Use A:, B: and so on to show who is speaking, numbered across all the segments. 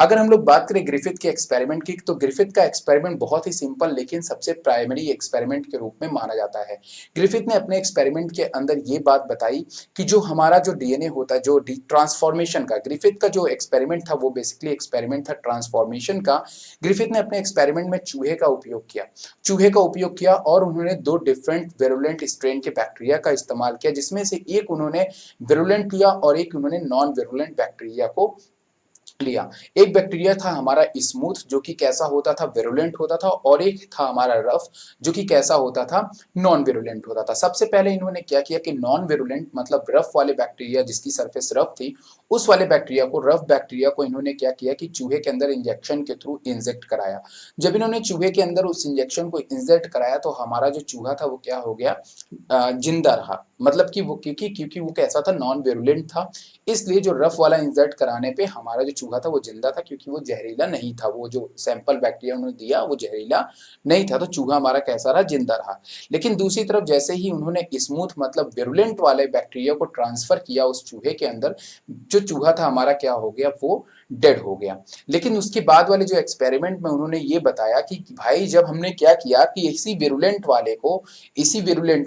A: अगर हम लोग बात करें ग्रिफिथ के एक्सपेरिमेंट की, तो ग्रिफिथ का एक्सपेरिमेंट बहुत ही सिंपल लेकिन सबसे प्राइमरी एक्सपेरिमेंट के रूप में माना जाता है। ग्रिफिथ ने अपने एक्सपेरिमेंट के अंदर ये बात बताई कि जो हमारा जो डीएनए होता है, जो ट्रांसफॉर्मेशन का, ग्रिफिथ का जो एक्सपेरिमेंट था वो बेसिकली एक्सपेरिमेंट था ट्रांसफॉर्मेशन का। ग्रिफिथ ने अपने एक्सपेरिमेंट में चूहे का उपयोग किया और उन्होंने दो डिफरेंट विरुलेंट स्ट्रेन के बैक्टीरिया का इस्तेमाल किया, जिसमें से एक उन्होंने विरुलेंट लिया और एक उन्होंने नॉन विरुलेंट बैक्टीरिया को लिया। एक बैक्टीरिया था हमारा स्मूथ, जो कि कैसा होता था, विरुलेंट होता था, और एक था हमारा रफ, जो कि कैसा होता था, नॉन विरुलेंट होता था। सबसे पहले इन्होंने क्या किया कि नॉन विरुलेंट मतलब रफ वाले बैक्टीरिया जिसकी सरफेस रफ थी, उस वाले बैक्टीरिया को, रफ बैक्टीरिया को इन्होंने क्या किया कि चूहे के अंदर इंजेक्शन के थ्रू इंजेक्ट कराया। जब इन्होंने चूहे के अंदर उस इंजेक्शन को इंजेक्ट कराया तो हमारा जो चूहा था वो क्या हो गया, जिंदा रहा। मतलब कि वो क्योंकि वो कैसा था, नॉन विरुलेंट था, इसलिए जो रफ वाला इंसर्ट कराने पे हमारा जो चूहा था वो जिंदा था, क्योंकि वो जहरीला नहीं था। वो जो सैंपल बैक्टीरिया उन्होंने दिया वो जहरीला नहीं था, तो चूहा हमारा कैसा रहा, जिंदा रहा। लेकिन दूसरी तरफ जैसे ही उन्होंने स्मूथ मतलब विरुलेंट वाले बैक्टीरिया को ट्रांसफर किया उस चूहे के अंदर, जो चूहा था हमारा क्या हो गया, वो डेड हो गया। लेकिन उसके बाद वाले जो एक्सपेरिमेंट में उन्होंने ये बताया कि भाई जब हमने क्या किया कि इसी विरुलेंट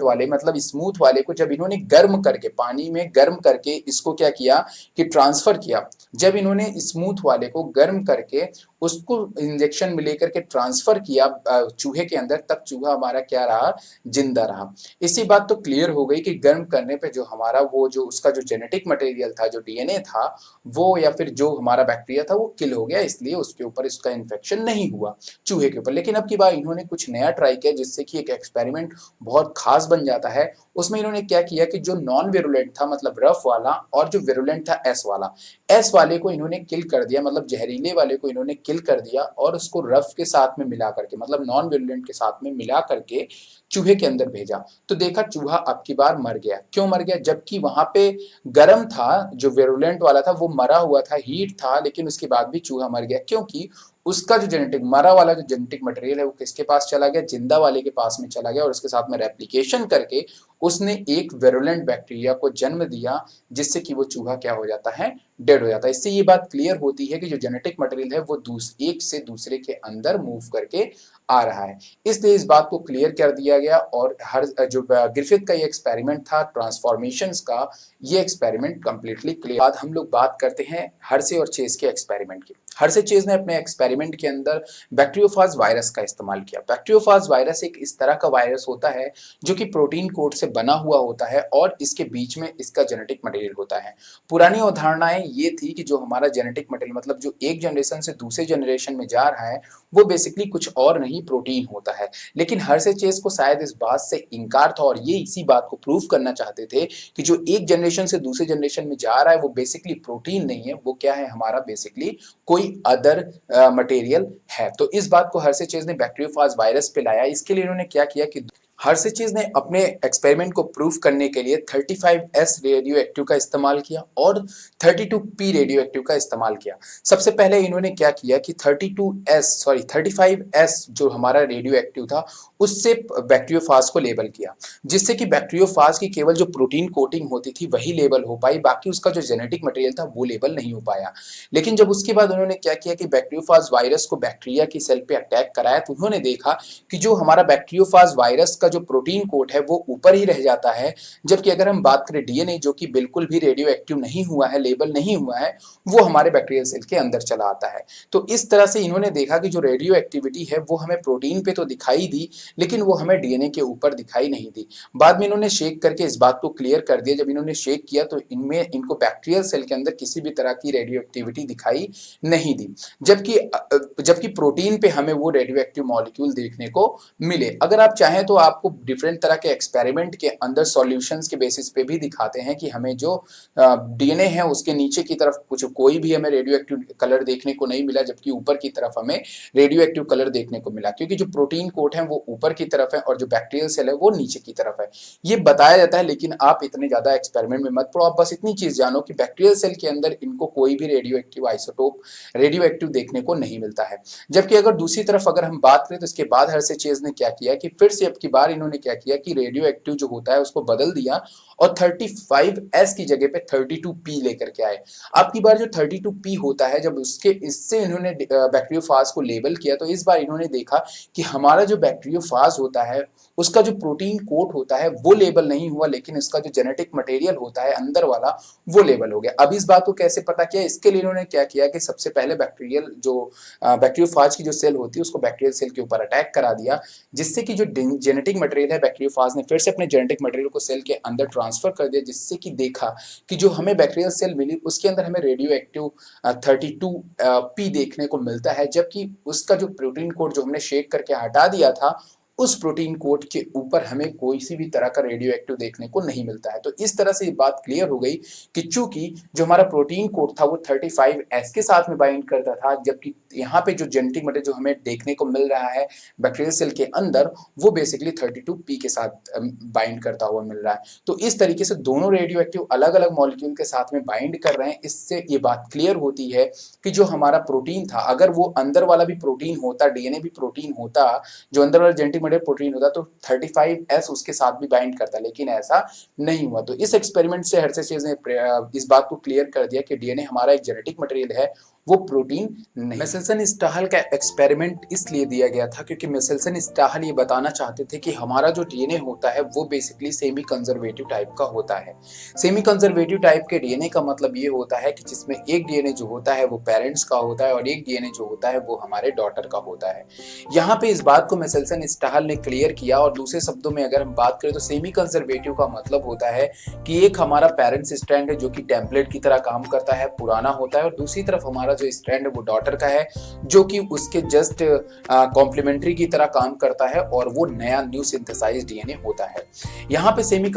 A: वाले मतलब स्मूथ वाले को जब इन्होंने गर्म करके, पानी में गर्म करके इसको क्या किया कि ट्रांसफर किया, जब इन्होंने स्मूथ वाले को गर्म करके उसको इंजेक्शन में लेकर के ट्रांसफर किया चूहे के अंदर, तब चूहा हमारा क्या रहा, जिंदा रहा। इसी बात तो क्लियर हो गई कि गर्म करने पे जो हमारा वो जो उसका जो जेनेटिक मटेरियल था, जो डीएनए था, वो या फिर जो हमारा बैक्टीरिया था वो किल हो गया, इसलिए उसके ऊपर इसका इन्फेक्शन नहीं हुआ चूहे के ऊपर। लेकिन अब की बार इन्होंने कुछ नया ट्राई किया जिससे कि एक एक्सपेरिमेंट बहुत खास बन जाता है। उसमें इन्होंने क्या किया कि जो नॉन विरुलेंट था मतलब रफ वाला, और जो विरुलेंट था एस वाले को इन्होंने किल कर दिया, मतलब जहरीले वाले को इन्होंने किल कर दिया और उसको रफ के साथ में मिला करके, मतलब नॉन विरुलेंट के साथ में मिला करके चूहे के अंदर भेजा। तो देखा चूहा अब की बार मर गया। क्यों मर गया? जबकि वहां पे गर्म था, जो विरुलेंट वाला था वो मरा हुआ था, हीट था, लेकिन उसके बाद भी चूहा मर गया। क्योंकि उसका जो जेनेटिक मरा वाला जो जेनेटिक मटेरियल है वो किसके पास चला गया, जिंदा वाले के पास में चला गया, और उसके साथ में रेप्लिकेशन करके उसने एक विरुलेंट बैक्टीरिया को जन्म दिया, जिससे कि वो चूहा क्या हो जाता है, डेड हो जाता है। इससे ये बात क्लियर होती है कि जो जेनेटिक मटेरियल है वो एक से दूसरे के अंदर मूव करके आ रहा है। इसलिए इस बात को क्लियर कर दिया गया, और हर जो ग्रिफिथ का ये एक्सपेरिमेंट था ट्रांसफॉर्मेशंस का, ये एक्सपेरिमेंट कंप्लीटली क्लियर। बाद हम लोग बात करते हैं हर्से और चेज के एक्सपेरिमेंट की। हर्से चेज ने अपने एक्सपेरिमेंट के अंदर बैक्टीरियोफाज वायरस का इस्तेमाल किया। बैक्टीरियोफाज वायरस एक इस तरह का वायरस होता है जो कि प्रोटीन कोड से बना हुआ होता है और इसके बीच में इसका जेनेटिक मटेरियल होता है। पुरानी अवधारणाएं ये थी कि जो हमारा जेनेटिक मटेरियल मतलब जो एक जनरेशन से दूसरे जनरेशन में जा रहा है वो बेसिकली कुछ और नहीं, प्रोटीन होता है। लेकिन हर्से चेज को शायद इस बात से इनकार था, और ये इसी बात को प्रूव करना चाहते थे कि जो एक जनरेशन से दूसरे जनरेशन में जा रहा है वो बेसिकली प्रोटीन नहीं है, वो क्या है, हमारा बेसिकली कोई अदर मटेरियल है। तो इस बात को हर्से चेज ने बैक्टीरियोफाज वायरस पे लाया। इसके लिए इन्होंने क्या किया कि हर्से चेज ने अपने एक्सपेरिमेंट को प्रूव करने के लिए 35S रेडियो एक्टिव का इस्तेमाल किया और 32P रेडियो एक्टिव का इस्तेमाल किया। सबसे पहले इन्होंने क्या किया कि 35S जो हमारा रेडियो एक्टिव था उससे बैक्टीरियोफाज को लेबल किया, जिससे कि बैक्टीरियोफाज की केवल जो प्रोटीन कोटिंग होती थी वही लेबल हो पाई, बाकी उसका जो जेनेटिक मटेरियल था वो लेबल नहीं हो पाया। लेकिन जब उसके बाद उन्होंने क्या किया कि बैक्टीरियोफाज वायरस को बैक्टीरिया की सेल पे अटैक कराया, तो उन्होंने देखा कि जो हमारा बैक्टीरियोफाज वायरस का जो प्रोटीन कोड है वो ऊपर ही रह जाता है, जबकि अगर हम बात करें डीएनए जो कि बिल्कुल भी रेडियो एक्टिव नहीं हुआ है, लेबल नहीं हुआ है, वो हमारे बैक्टीरियल सेल के अंदर चला आता है। तो इस तरह से इन्होंने देखा कि जो रेडियो एक्टिविटी है वो हमें प्रोटीन पे तो दिखाई दी, लेकिन वो हमें डीएनए के ऊपर दिखाई नहीं दी। बाद में इन्होंने शेक करके इस बात को क्लियर कर दिया। जब इन्होंने शेक किया तो इनको बैक्टीरियल सेल के अंदर किसी भी तरह की रेडियो एक्टिविटी दिखाई नहीं दी, जबकि प्रोटीन पे हमें वो रेडियो एक्टिव मॉलिक्यूल देखने को मिले। अगर आप चाहें तो आपको डिफरेंट तरह के एक्सपेरिमेंट के अंदर सॉल्यूशंस के बेसिस पे भी दिखाते हैं कि हमें जो डीएनए है उसके नीचे की तरफ कुछ कोई भी हमें रेडियो एक्टिव कलर देखने को नहीं मिला, जबकि ऊपर की तरफ हमें रेडियो एक्टिव कलर देखने को मिला, क्योंकि जो प्रोटीन कोट है वो ऊपर की तरफ है और जो बैक्टीरियल सेल है वो नीचे की तरफ है। ये बताया जाता है, लेकिन आप इतने ज्यादा एक्सपेरिमेंट में मत पड़ो। आप बस इतनी चीज जानो कि बैक्टीरियल सेल के अंदर इनको कोई भी radio active isotope radio active देखने को नहीं मिलता है। जबकि अगर दूसरी तरफ अगर हम बात करें तो इसके बाद हर्से चेज ने क्या किया कि फिर से अब की बार बार इन्होंने क्या किया कि रेडियो एक्टिव जो होता है उसको बदल दिया और 35S की जगह पे 32P लेकर के आए। अब की बार जो 32P होता है, जब उसके इससे इन्होंने बैक्टीरियोफाज को लेबल किया तो इस बार इन्होंने देखा कि हमारा जो बैक्टीरियोफाज होता है उसका जो प्रोटीन कोट होता है वो लेबल नहीं हुआ, लेकिन इसका जो जेनेटिक मटेरियल होता है अंदर वाला वो लेबल हो गया। अब इस बात को कैसे पता किया, इसके लिए इन्होंने क्या किया कि सबसे पहले बैक्टीरियल जो बैक्टीरियोफाज की जो सेल होती है उसको बैक्टीरियल सेल के ऊपर अटैक करा दिया, जिससे कि जो जेनेटिक मटेरियल है बैक्टीरियोफाज ने फिर से अपने जेनेटिक मटेरियल को सेल के अंदर ट्रांसफर कर दिया, जिससे कि देखा कि जो हमें बैक्टीरियल सेल मिली उसके अंदर हमें रेडियो एक्टिव 32P देखने को मिलता है, जबकि उसका जो प्रोटीन कोड जो हमने शेक करके हटा दिया था उस प्रोटीन कोड के ऊपर हमें कोई सी भी तरह का रेडियो एक्टिव देखने को नहीं मिलता है। तो इस तरह से ये बात क्लियर हो गई कि चूंकि जो हमारा प्रोटीन कोड था वो 35S के साथ में बाइंड करता था, जबकि यहाँ पे जो जेनेटिक मटेरियल जो हमें देखने को मिल रहा है बैक्टीरियल सेल के अंदर वो बेसिकली 32P के साथ बाइंड करता हुआ मिल रहा है। तो इस तरीके से दोनों रेडियो एक्टिव अलग अलग मॉलिक्यूल के साथ में बाइंड कर रहे हैं। इससे ये बात क्लियर होती है कि जो हमारा प्रोटीन था, अगर वो अंदर वाला भी प्रोटीन होता, डीएनए भी प्रोटीन होता, जो अंदर वाला जेनेटिक प्रोटीन होता तो 35S उसके साथ भी बाइंड करता, लेकिन ऐसा नहीं हुआ। तो इस एक्सपेरिमेंट से हर्षेस ने इस बात को क्लियर कर दिया कि डीएनए हमारा एक जेनेटिक मटेरियल है, वो प्रोटीन नहीं। मिशेल्सन स्टाहल का एक्सपेरिमेंट इसलिए दिया गया था क्योंकि मिशेल्सन स्टाहल ये बताना चाहते थे कि हमारा जो डीएनए होता है वो बेसिकली सेमी कंजर्वेटिव टाइप का होता है। सेमी कंजर्वेटिव टाइप के डीएनए का मतलब ये होता है कि जिसमें एक डीएनए जो होता है वो पेरेंट्स का होता है और एक डीएनए जो होता है वो हमारे डॉटर का होता है। यहाँ पे इस बात को मिशेल्सन स्टाहल ने क्लियर किया। और दूसरे शब्दों में अगर हम बात करें तो सेमी कंजर्वेटिव का मतलब होता है कि एक हमारा पेरेंट्स स्ट्रैंड है जो कि टेम्पलेट की तरह काम करता है, पुराना होता है, और दूसरी तरफ हमारा जो स्ट्रैंड है वो डॉटर का है जो कि उसके जस्ट कॉम्प्लीमेंट्री की तरह काम करता है और वो नया न्यू सिंथेसाइज्ड डीएनए होता है। यहाँ पे सेमी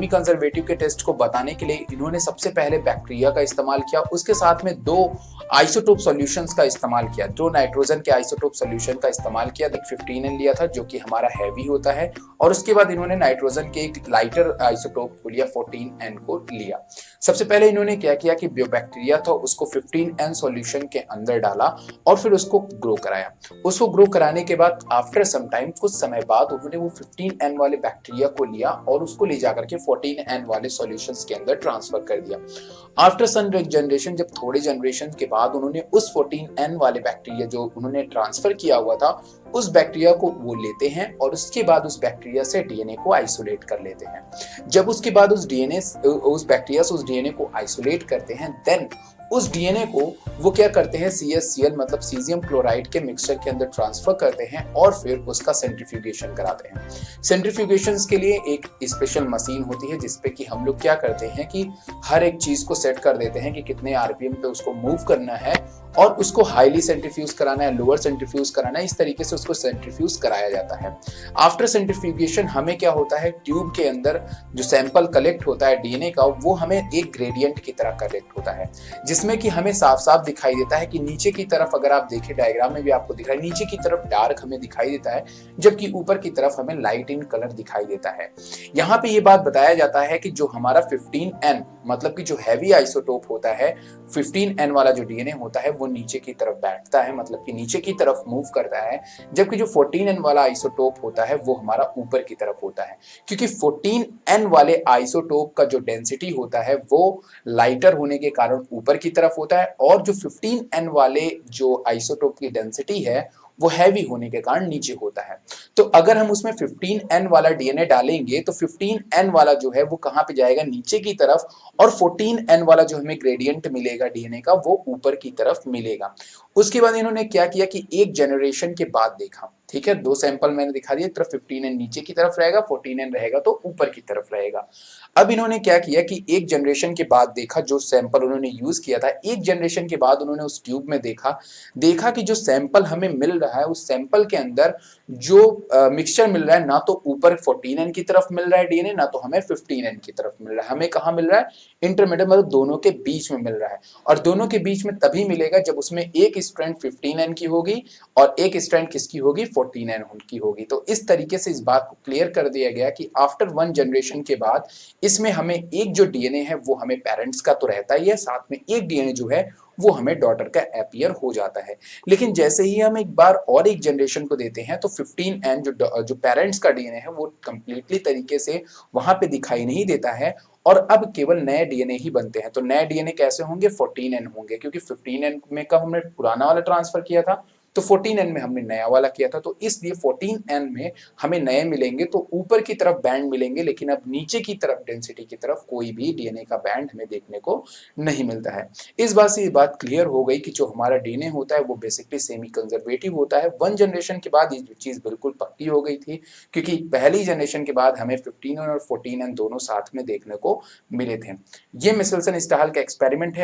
A: कंजर्वेटिव के टेस्ट को बताने के लिए इन्होंने सबसे पहले बैक्टीरिया का इस्तेमाल किया, उसके साथ में दो आइसोटोप सॉल्यूशंस का इस्तेमाल किया, दो नाइट्रोजन के आइसोटोप सॉल्यूशन का इस्तेमाल किया। 15N लिया था जो कि हमारा हैवी होता है, और उसके बाद इन्होंने नाइट्रोजन के एक लाइटर आइसोटोप को लिया, 14N को लिया। सबसे पहले इन्होंने क्या किया कि जो बैक्टीरिया था उसको 15N सॉल्यूशन के अंदर डाला और फिर उसको ग्रो कराया। उसको ग्रो कराने के बाद आफ्टर सम टाइम, कुछ समय बाद, उन्होंने वो 15N वाले बैक्टीरिया को लिया और उसको ले जाकर के 14N वाले सॉल्यूशंस के अंदर ट्रांसफर कर दिया। आफ्टर सम जनरेशन, जब थोड़े जनरेशन के बाद उन्होंने उस 14N वाले बैक्टीरिया जो उन्होंने ट्रांसफर किया हुआ था उस बैक्टीरिया को वो लेते हैं और उसके बाद उस बैक्टीरिया से डीएनए को आइसोलेट कर लेते हैं। जब उसके बाद उस बैक्टीरिया से उस डीएनए को आइसोलेट करते हैं, देन उस डीएनए को वो क्या करते हैं, CaCl मतलब सीजियम क्लोराइड के मिक्सचर के अंदर ट्रांसफर करते हैं और फिर उसका सेंट्रीफ्यूगेशन कराते हैं। सेंट्रीफ्यूगेशन के लिए एक स्पेशल मशीन होती है जिसपे कि हम लोग क्या करते हैं कि हर एक चीज को सेट कर देते हैं कि कितने आरपीएम पे उसको मूव करना है और उसको हाईली सेंट्रीफ्यूज कराना है, लोअर सेंट्रीफ्यूज कराना है, इस तरीके से उसको सेंट्रीफ्यूज कराया जाता है। आफ्टर सेंट्रीफ्यूगेशन हमें क्या होता है, ट्यूब के अंदर जो सैंपल कलेक्ट होता है डीएनए का वो हमें एक ग्रेडियंट की तरह कलेक्ट होता है, जिसमें कि हमें साफ साफ दिखाई देता है कि नीचे की तरफ, अगर आप देखें डायग्राम में भी आपको दिख रहा है, नीचे की तरफ डार्क हमें दिखाई देता है जबकि ऊपर की तरफ हमें लाइट इन कलर दिखाई देता है। यहाँ पे ये बात बताया जाता है कि जो हमारा 15N मतलब कि जो हैवी आइसोटोप होता है, 15N वाला जो डीएनए होता है वो नीचे की तरफ बैठता है, मतलब कि नीचे की तरफ मूव करता है, जबकि जो 14N वाला आइसोटोप होता है वो हमारा ऊपर की तरफ होता है, क्योंकि 14N वाले आइसोटोप का जो डेंसिटी होता है वो लाइटर होने के कारण ऊपर की तरफ होता है और जो 15N वाले जो आइसोटोप की डेंसिटी है वो हैवी होने के कारण नीचे होता है। तो अगर हम उसमें 15N वाला डीएनए डालेंगे तो 15N वाला जो है वो कहां पे जाएगा, नीचे की तरफ, और 14N वाला जो हमें ग्रेडियंट मिलेगा डीएनए का वो ऊपर की तरफ मिलेगा। उसके बाद इन्होंने क्या किया कि एक जनरेशन के बाद देखा, ठीक है, दो सैंपल मैंने दिखा दिया, तरफ 15N नीचे की तरफ रहेगा, 14N रहेगा तो ऊपर की तरफ रहेगा। अब इन्होंने क्या किया कि एक जनरेशन के बाद देखा, जो सैंपल उन्होंने यूज किया था, एक जनरेशन के बाद उन्होंने उस ट्यूब में देखा कि जो सैंपल हमें मिल रहा है उस सैंपल के अंदर जो मिक्सचर मिल रहा है, ना तो ऊपर 14N की तरफ मिल रहा है डीएनए, ना तो हमें 15N की तरफ मिल रहा है, हमें कहाँ मिल रहा है, इंटरमीडिएट, मतलब दोनों के बीच में मिल रहा है। और दोनों के बीच में तभी मिलेगा जब उसमें एक स्ट्रैंड 15N की होगी और एक स्ट्रैंड किसकी होगी, 14N की होगी। तो इस तरीके से इस बात को क्लियर कर दिया गया कि आफ्टर वन जनरेशन के बाद इसमें हमें एक जो डीएनए है वो हमें पेरेंट्स का तो रहता ही है, साथ में एक डीएनए जो है वो हमें डॉटर का अपीयर हो जाता है। लेकिन जैसे ही हम एक बार और एक जनरेशन को देते हैं तो 15N जो पेरेंट्स का डीएनए है वो कंप्लीटली तरीके से वहां पे दिखाई नहीं देता है और अब केवल नए डीएनए ही बनते हैं। तो नए डीएनए कैसे होंगे? 14N होंगे, क्योंकि 15N में कब हमने पुराना वाला ट्रांसफर किया था, तो 14N में हमने नया वाला किया था। तो इसलिए 14N में हमें नए मिलेंगे, तो ऊपर की तरफ बैंड मिलेंगे, लेकिन अब नीचे की तरफ डेंसिटी की तरफ कोई भी डीएनए का बैंड हमें देखने को नहीं मिलता है। इस बात से ये बात क्लियर हो गई कि जो हमारा डीएनए होता है वो बेसिकली सेमी कंजर्वेटिव होता है। वन जनरेशन के बाद ये चीज बिल्कुल पक्की हो गई थी, क्योंकि पहली जनरेशन के बाद हमें 15N और 14N दोनों साथ में देखने को मिले थे। ये मिचेल्सन स्टाहल का एक्सपेरिमेंट है।